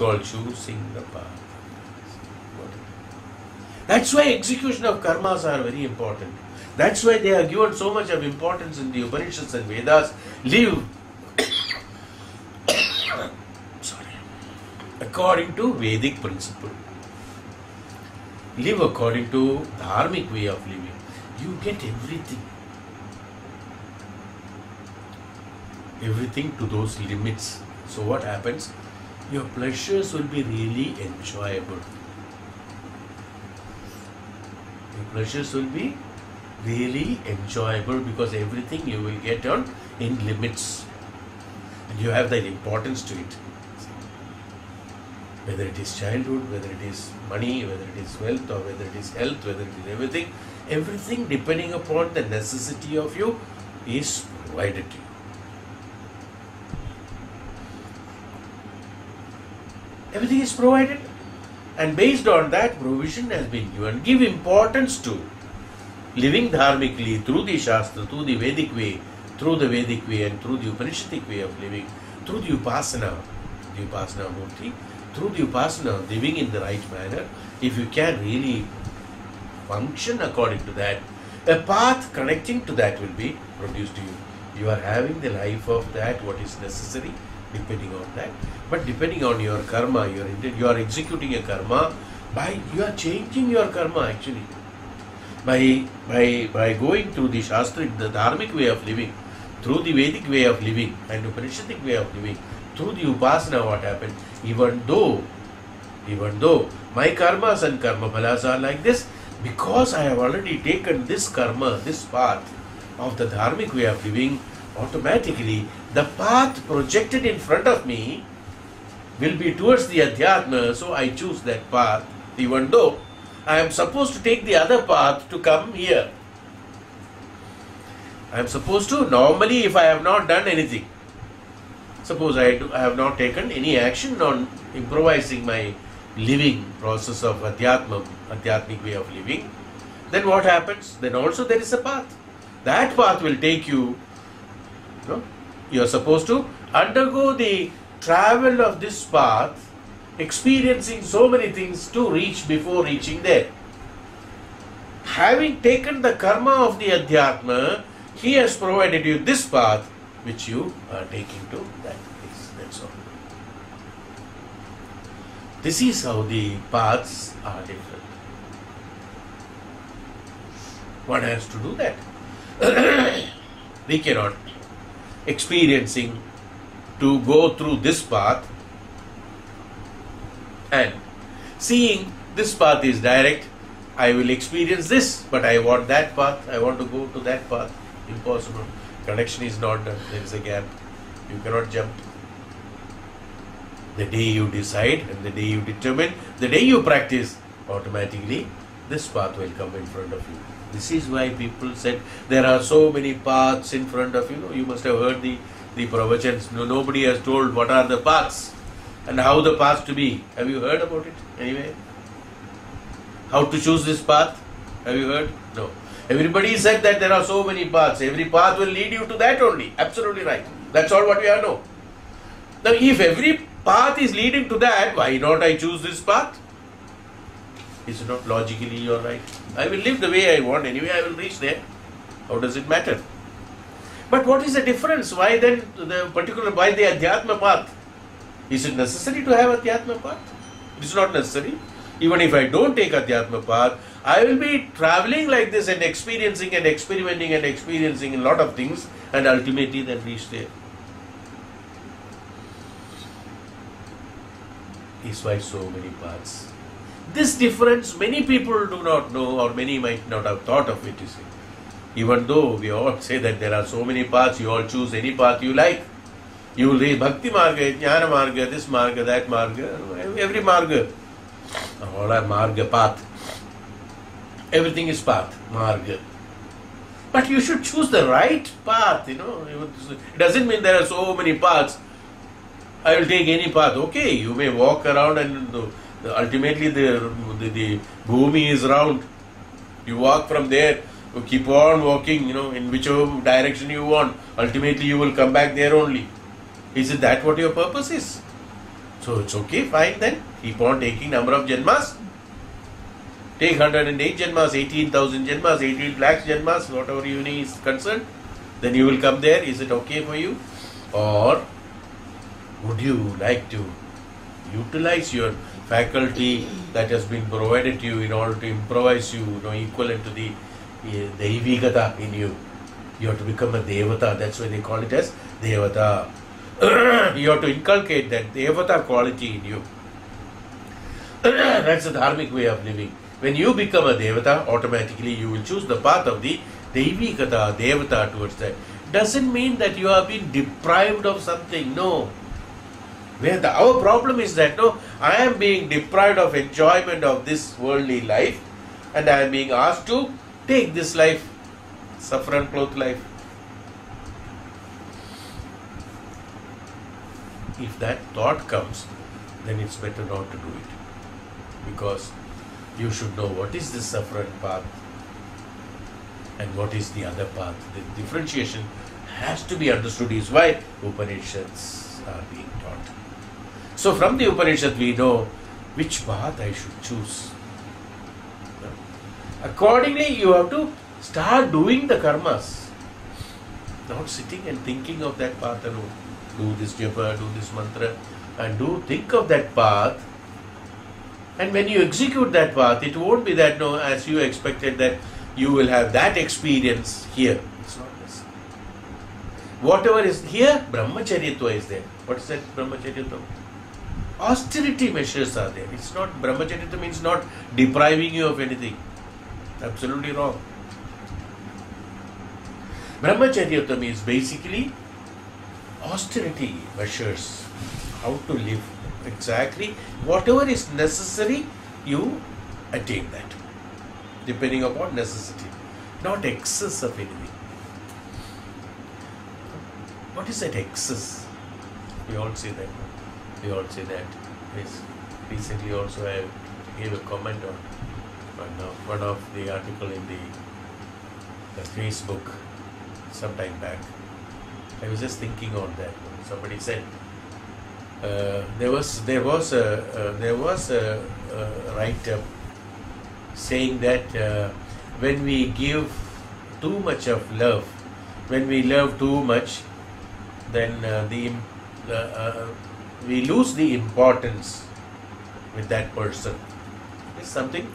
called choosing the path. That's why execution of karmas are very important. That's why they are given so much of importance in the Upanishads and Vedas. Live according to Vedic principle. Live according to dharmic way of living. You get everything. Everything to those limits. So what happens? Your pleasures will be really enjoyable. Your pleasures will be really enjoyable because everything you will get on in limits. And you have that importance to it. Whether it is childhood, whether it is money, whether it is wealth, or whether it is health, whether it is everything depending upon the necessity of you is provided to you. Everything is provided, and based on that provision has been given. Give importance to living dharmically through the Shastra, through the Vedic way, and through the Upanishadic way of living, through the Upasana Murti, through the Upasana, living in the right manner. If you can really function according to that, a path connecting to that will be produced to you. You are having the life of that, what is necessary, depending on that. But depending on your karma, you are executing a karma, you are changing your karma actually. By going through the Shastra, the dharmic way of living, through the Vedic way of living and Upanishadic way of living, through the Upasana, what happens? Even though my karmas and karma phalas are like this, because I have already taken this karma, this path of the dharmic way of living, automatically the path projected in front of me will be towards the Adhyatma, so I choose that path, even though I am supposed to take the other path to come here. I am supposed to, normally if I have not done anything, suppose I have not taken any action on improvising my living process of Adhyatmic way of living, then what happens? Then also there is a path. That path will take you, you are supposed to undergo the travel of this path, experiencing so many things to reach before reaching there. Having taken the karma of the Adhyatma, he has provided you this path which you are taking to that place. That's all. This is how the paths are different. One has to do that. We cannot experiencing to go through this path and seeing this path is direct, I will experience this, but I want that path, I want to go to that path. Impossible. Connection is not done. There is a gap. You cannot jump. The day you decide and the day you determine, the day you practice, automatically this path will come in front of you. This is why people said there are so many paths in front of you. You must have heard the pravachans. Nobody has told what are the paths and how the path to be. Have you heard about it anyway? How to choose this path? Have you heard? No. Everybody said that there are so many paths. Every path will lead you to that only. Absolutely right. That's all what we are know. Now, if every path is leading to that, why not I choose this path? Is it not logically you are right? I will live the way I want anyway. I will reach there. How does it matter? But what is the difference? Why then why the Adhyatma path? Is it necessary to have Adhyatma path? It is not necessary. Even if I don't take Adhyatma path, I will be traveling like this and experiencing and experimenting and experiencing a lot of things and ultimately then reach there. Is why so many paths. This difference many people do not know, or many might not have thought of it, you see. Even though we all say that there are so many paths, you all choose any path you like. You will read Bhakti Marga, Jnana Marga, this Marga, that Marga, every Marga. All are Marga, path. Everything is path, Marga. But you should choose the right path, It doesn't mean there are so many paths. I will take any path. Okay, you may walk around and ultimately the bhumi is round. You walk from there, you keep on walking, in whichever direction you want. Ultimately you will come back there only. Is it that what your purpose is? So it's okay, fine then. Keep on taking number of janmas. Take 108 janmas, 18,000 janmas, 18 lakhs janmas, whatever uni is concerned. Then you will come there. Is it okay for you? Or would you like to utilize your faculty that has been provided to you in order to improvise you, equivalent to the Daivikata in you? You have to become a Devata. That's why they call it as Devata. You have to inculcate that Devata quality in you. That's the dharmic way of living. When you become a Devata, automatically you will choose the path of the Daivikata, Devata towards that. Doesn't mean that you have been deprived of something. No. Our problem is that, I am being deprived of enjoyment of this worldly life, and I am being asked to take this life, suffer and cloth life. If that thought comes, then it's better not to do it. Because you should know what is the suffering path and what is the other path. The differentiation has to be understood, is why Upanishads are being taught. So from the Upanishad we know which path I should choose. Accordingly you have to start doing the karmas. Not sitting and thinking of that path alone. Do this japa, do this mantra, and think of that path. And when you execute that path, it won't be that, as you expected, that you will have that experience here. It's not this. Whatever is here, brahmacharyatva is there. What is that brahmacharyatva? Austerity measures are there. It's not, brahmacharyatva means not depriving you of anything. Absolutely wrong. Brahmacharyatva means basically austerity measures, how to live. Exactly whatever is necessary, you attain that, depending upon necessity, not excess of anything. What is that excess? We all say that. We all say that. Yes. Recently also I gave a comment on one of the article in the Facebook some time back. I was just thinking on that. Somebody said there was a write-up saying that when we give too much of love, when we love too much, then we lose the importance with that person. This is something.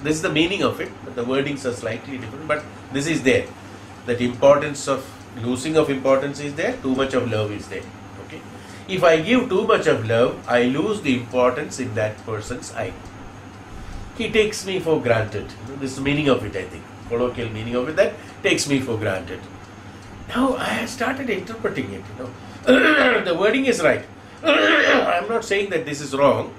This is the meaning of it, but the wordings are slightly different. But this is there. That importance of losing of importance is there. Too much of love is there. Okay. If I give too much of love, I lose the importance in that person's eye. He takes me for granted. This is the meaning of it, I think. Colloquial meaning of it, that takes me for granted. Now I have started interpreting it. The wording is right. I am not saying that this is wrong.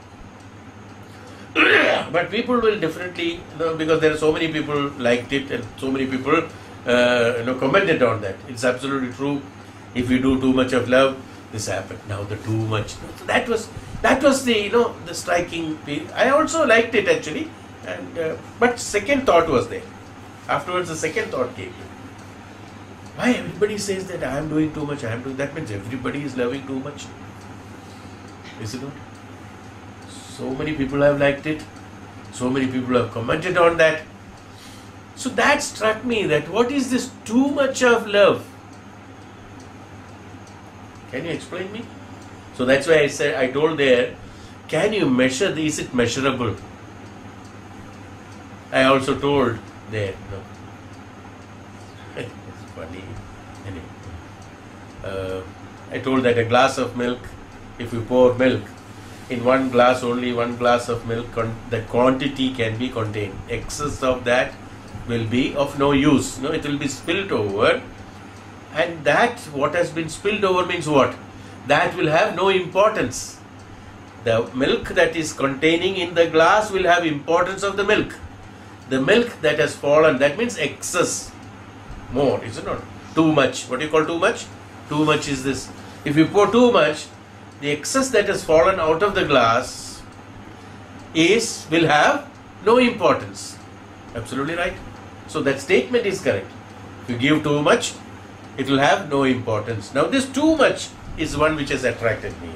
But people will definitely, because there are so many people liked it and so many people commented on that. It's absolutely true. If you do too much of love, this happened. Now the too much. That was the the striking. I also liked it actually, and but second thought was there. Afterwards, the second thought came. Why everybody says that I am doing too much? I am doing that means everybody is loving too much. Is it not? So many people have liked it. So many people have commented on that. So that struck me, that what is this too much of love? Can you explain me? So that's why I told there, can you measure this? Is it measurable? I also told there, no. It's funny. Anyway, I told that a glass of milk, if you pour milk, in one glass, only one glass of milk, the quantity can be contained. Excess of that will be of no use. It will be spilled over, and that what has been spilled over means what? That will have no importance. The milk that is containing in the glass will have importance of the milk. The milk that has fallen, that means excess. More, is it not? Too much. What do you call too much? Too much is this. If you pour too much, the excess that has fallen out of the glass will have no importance. Absolutely right. So that statement is correct. If you give too much, it will have no importance. Now this too much is one which has attracted me.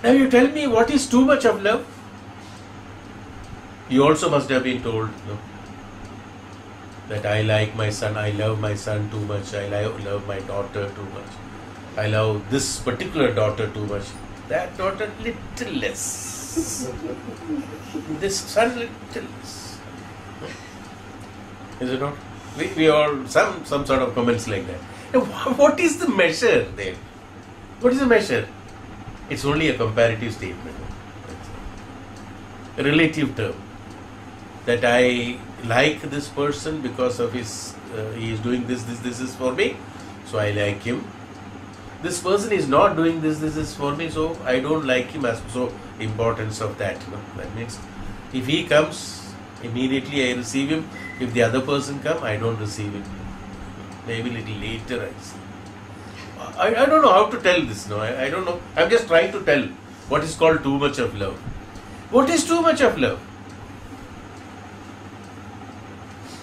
Now you tell me, what is too much of love? You also must have been told, no, that I like my son, I love my son too much, I love my daughter too much, I love this particular daughter too much, that daughter little less, this son little less. Is it not? We all, some sort of comments like that. Now, what is the measure then? What is the measure? It's only a comparative statement, a relative term. That I like this person because of his, he is doing this is for me, so I like him. This person is not doing this is for me, so I don't like him. As so importance of that. No? That means if he comes, immediately I receive him. If the other person come, I don't receive him. Maybe little later I see. I don't know how to tell this. No, I don't know. I'm just trying to tell what is called too much of love. What is too much of love?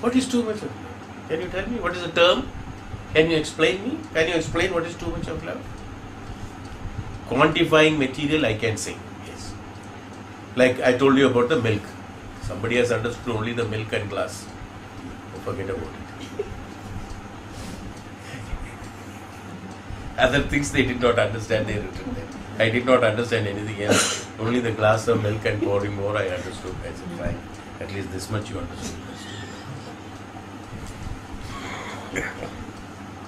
What is too much of love? Can you tell me? What is the term? Can you explain me? Can you explain what is too much of love? Quantifying material, I can say. Yes. Like I told you about the milk. Somebody has understood only the milk and glass. Forget about it. Other things they did not understand, they written there. I did not understand anything else. Only the glass of milk and pouring more I understood. I said, fine. At least this much you understood.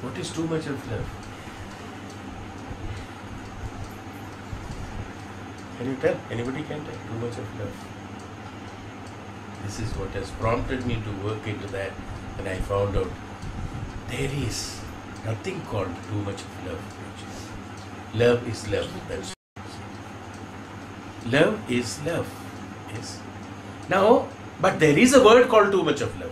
What is too much of love? Can you tell? Anybody can tell? Too much of love. This is what has prompted me to work into that, and I found out there is nothing called too much of love. Love is love. That's love is love. Yes. Now, but there is a word called too much of love.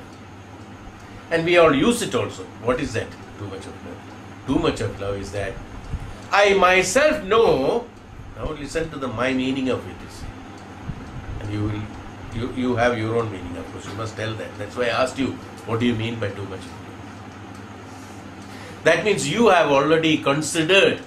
And we all use it also. What is that? Too much of love. Too much of love is that I myself know. Now listen to my meaning of it. And you have your own meaning, of course. You must tell that. That's why I asked you, what do you mean by too much of love? That means you have already considered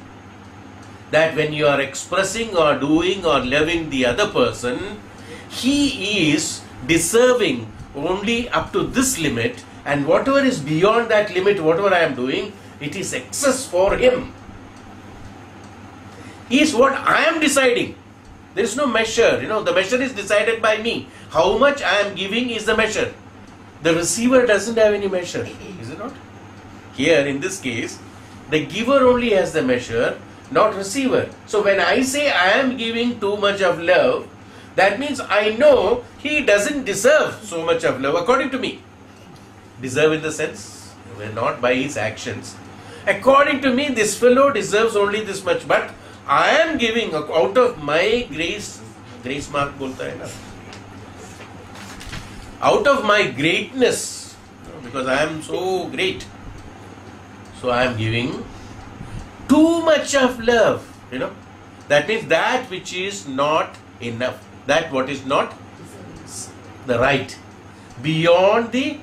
that when you are expressing or doing or loving the other person, he is deserving only up to this limit, and whatever is beyond that limit, whatever I am doing, it is excess for him. He is what I am deciding. There is no measure. The measure is decided by me. How much I am giving is the measure. The receiver doesn't have any measure. Is it not? Here, in this case, the giver only has the measure, not receiver. So when I say I am giving too much of love, that means I know he doesn't deserve so much of love according to me. Deserve in the sense, not by his actions. According to me, this fellow deserves only this much, but I am giving out of my grace mark bolta hai na, out of my greatness, because I am so great, so I am giving too much of love. That means that which is not enough, that what is not the right, beyond the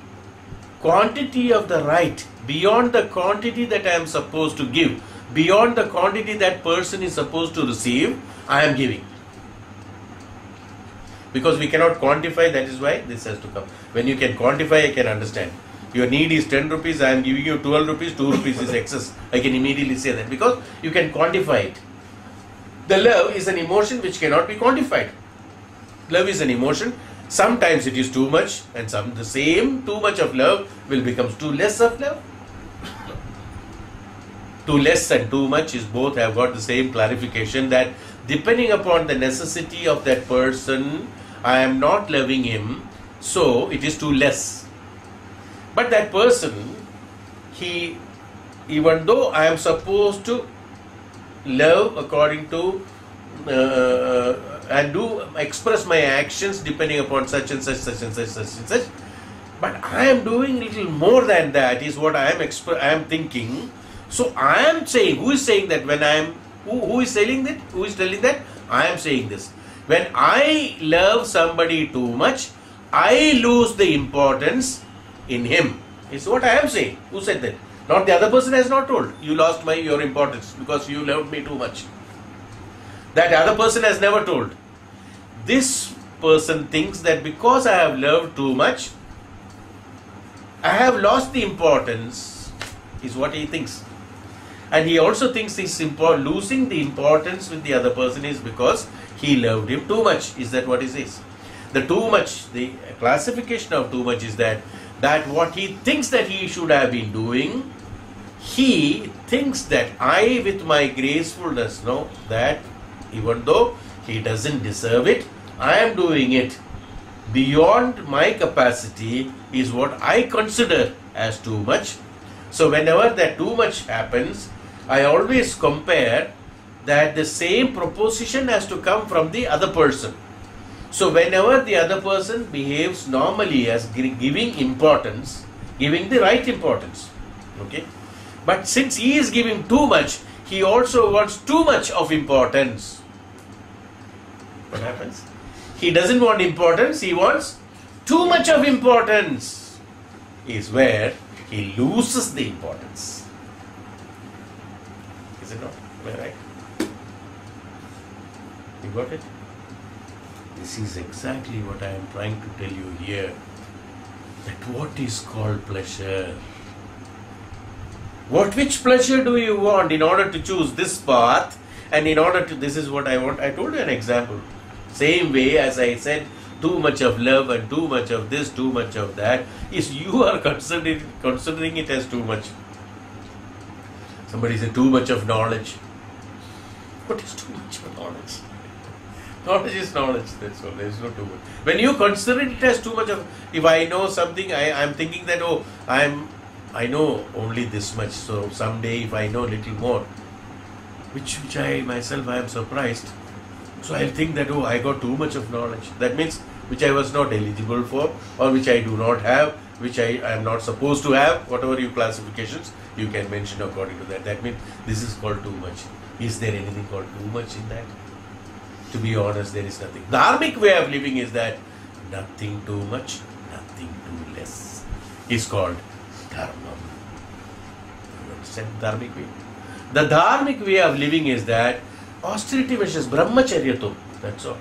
quantity of the right, beyond the quantity that I am supposed to give, beyond the quantity that person is supposed to receive, I am giving. Because we cannot quantify, that is why this has to come. When you can quantify, I can understand. Your need is 10 rupees, I am giving you 12 rupees, 2 rupees is excess. I can immediately say that because you can quantify it. The love is an emotion which cannot be quantified. Love is an emotion. Sometimes it is too much, and the same too much of love will become too less of love. Too less and too much is both have got the same clarification, that depending upon the necessity of that person, I am not loving him, so it is too less. But that person, even though I am supposed to love according to and do express my actions depending upon such and such, such and such, such and such, but I am doing little more than that is what I am thinking. So I am saying, who is saying that? When I am, who is telling that? Who is telling that? I am saying this. When I love somebody too much, I lose the importance in him. Is what I am saying. Who said that? Not the other person has not told. You lost your importance because you loved me too much. that other person has never told. This person thinks that because I have loved too much, I have lost the importance, is what he thinks. And he also thinks he's losing the importance with the other person is because he loved him too much. Is that what he says? The too much, the classification of too much is that what he thinks that he should have been doing, he thinks that I with my gracefulness know that even though he doesn't deserve it, I am doing it beyond my capacity is what I consider as too much. So whenever that too much happens, I always compare that the same proposition has to come from the other person. So whenever the other person behaves normally as giving importance, giving the right importance, okay? But since he is giving too much, he also wants too much of importance. What happens? He doesn't want importance, he wants too much of importance, is where he loses the importance. Is it not? Am I right? You got it? This is exactly what I am trying to tell you here. That what is called pleasure? Which pleasure do you want in order to choose this path? And in order to, this is what I want. I told you an example. Same way as I said, too much of love and too much of this, too much of that, is you are considering it as too much. Somebody said too much of knowledge. What is too much of knowledge? Knowledge is knowledge, that's all. There is no too much. When you consider it as too much of, if I know something, I am thinking that, oh, I know only this much, so someday if I know little more, which I myself I am surprised. So I think that, oh, I got too much of knowledge. That means which I was not eligible for, or which I do not have, which I am not supposed to have, whatever your classifications you can mention according to that. That means this is called too much. Is there anything called too much in that? To be honest, there is nothing. Dharmic way of living is that nothing too much, nothing too less. Is called dharma. You understand dharmic way? The dharmic way of living is that austerity measures, brahmacharyato, that's all.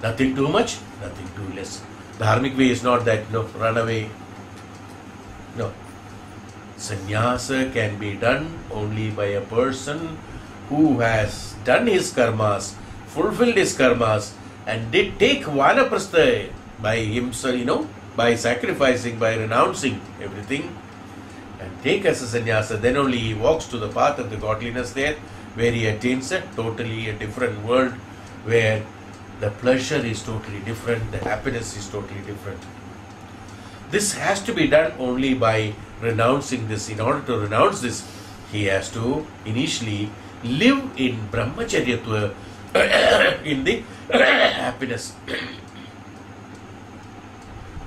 Nothing too much, nothing too less. Dharmic way is not that, no, run away. No. Sannyasa can be done only by a person who has done his karmas, fulfilled his karmas, and did take vanaprastha by himself, by sacrificing, by renouncing everything, and take as a sannyasa. Then only he walks to the path of the godliness there, where he attains a totally different world, where the pleasure is totally different, the happiness is totally different. This has to be done only by renouncing this. In order to renounce this, he has to initially live in brahmacharyatva, in the happiness.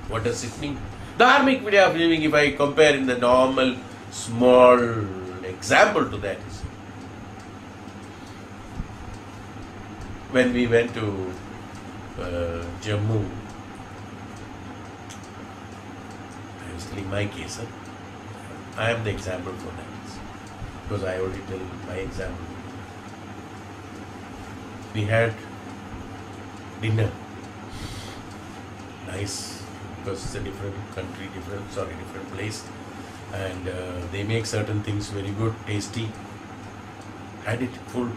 What does it mean? Dharmic way of living, if I compare in the normal, small example to that, is when we went to Jammu, I was telling my case, I am the example for that, because I already tell my example. We had dinner, nice, because it's a different country, different place, and they make certain things very good, tasty. Had it full.